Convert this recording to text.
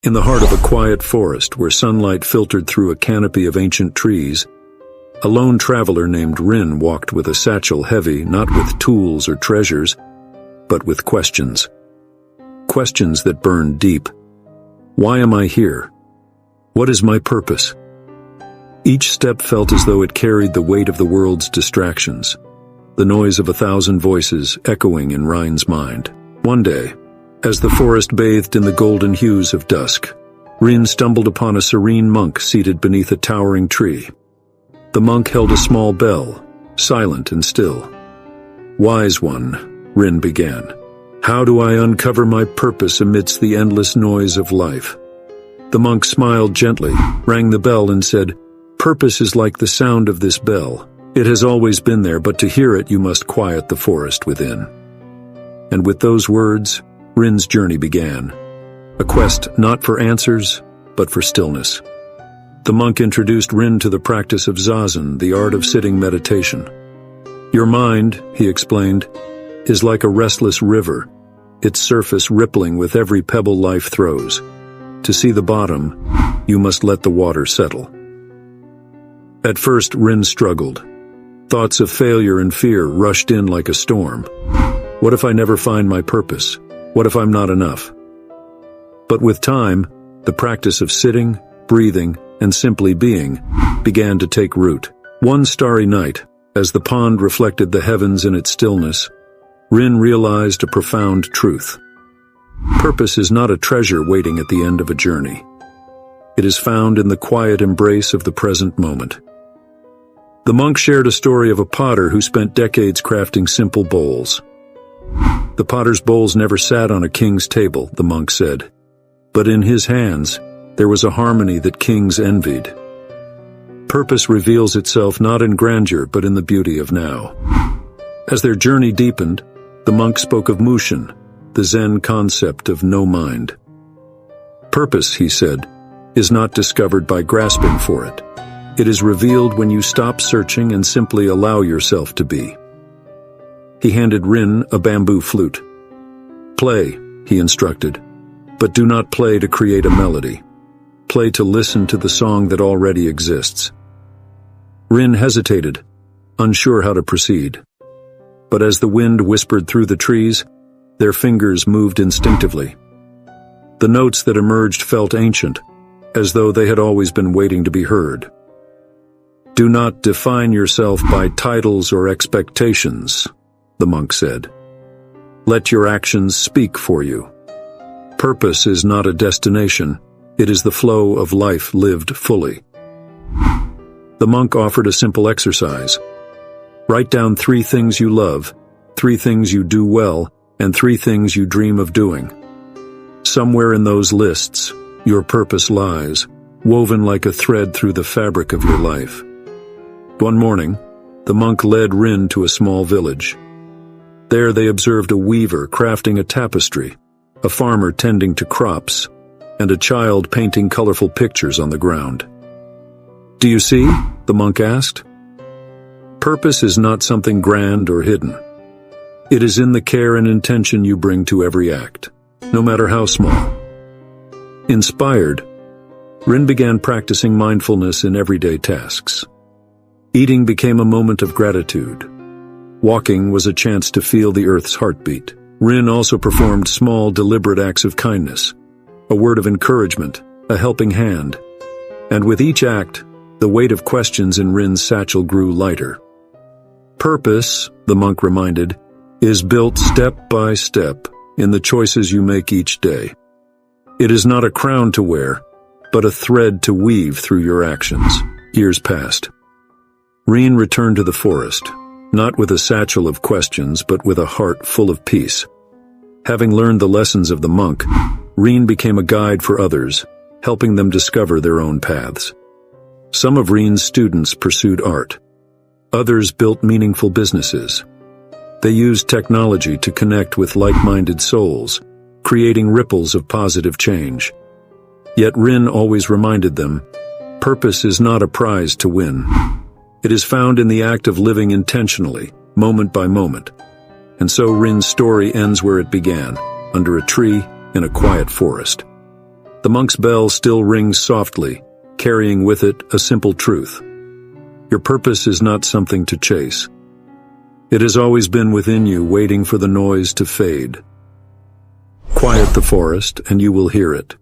In the heart of a quiet forest where sunlight filtered through a canopy of ancient trees, a lone traveler named Rin walked with a satchel heavy not with tools or treasures, but with questions. Questions that burned deep. Why am I here? What is my purpose? Each step felt as though it carried the weight of the world's distractions, the noise of 1,000 voices echoing in Rin's mind. One day, as the forest bathed in the golden hues of dusk, Rin stumbled upon a serene monk seated beneath a towering tree. The monk held a small bell, silent and still. "Wise one," Rin began, "how do I uncover my purpose amidst the endless noise of life?" The monk smiled gently, rang the bell and said, "Purpose is like the sound of this bell. It has always been there, but to hear it you must quiet the forest within." And with those words, Rin's journey began. A quest not for answers, but for stillness. The monk introduced Rin to the practice of zazen, the art of sitting meditation. "Your mind," he explained, "is like a restless river, its surface rippling with every pebble life throws. To see the bottom, you must let the water settle." At first, Rin struggled. Thoughts of failure and fear rushed in like a storm. What if I never find my purpose? What if I'm not enough? But with time, the practice of sitting, breathing, and simply being began to take root. One starry night, as the pond reflected the heavens in its stillness, Rin realized a profound truth. Purpose is not a treasure waiting at the end of a journey. It is found in the quiet embrace of the present moment. The monk shared a story of a potter who spent decades crafting simple bowls. "The potter's bowls never sat on a king's table," the monk said, "but in his hands, there was a harmony that kings envied." Purpose reveals itself not in grandeur, but in the beauty of now. As their journey deepened, the monk spoke of Mushin, the Zen concept of no mind. "Purpose," he said, "is not discovered by grasping for it. It is revealed when you stop searching and simply allow yourself to be." He handed Rin a bamboo flute. "Play," he instructed, "but do not play to create a melody. Play to listen to the song that already exists." Rin hesitated, unsure how to proceed. But as the wind whispered through the trees, their fingers moved instinctively. The notes that emerged felt ancient, as though they had always been waiting to be heard. "Do not define yourself by titles or expectations," the monk said. "Let your actions speak for you. Purpose is not a destination, it is the flow of life lived fully." The monk offered a simple exercise. Write down 3 things you love, 3 things you do well, and 3 things you dream of doing. Somewhere in those lists, your purpose lies, woven like a thread through the fabric of your life. One morning, the monk led Rin to a small village. There they observed a weaver crafting a tapestry, a farmer tending to crops, and a child painting colorful pictures on the ground. "Do you see?" the monk asked. "Purpose is not something grand or hidden. It is in the care and intention you bring to every act, no matter how small." Inspired, Rin began practicing mindfulness in everyday tasks. Eating became a moment of gratitude. Walking was a chance to feel the earth's heartbeat. Rin also performed small, deliberate acts of kindness, a word of encouragement, a helping hand. And with each act, the weight of questions in Rin's satchel grew lighter. "Purpose," the monk reminded, "is built step by step in the choices you make each day. It is not a crown to wear, but a thread to weave through your actions." Years passed. Rin returned to the forest, not with a satchel of questions, but with a heart full of peace. Having learned the lessons of the monk, Rin became a guide for others, helping them discover their own paths. Some of Rin's students pursued art. Others built meaningful businesses. They used technology to connect with like-minded souls, creating ripples of positive change. Yet Rin always reminded them, purpose is not a prize to win. It is found in the act of living intentionally, moment by moment. And so Rin's story ends where it began, under a tree in a quiet forest. The monk's bell still rings softly, carrying with it a simple truth. Your purpose is not something to chase. It has always been within you, waiting for the noise to fade. Quiet the forest, and you will hear it.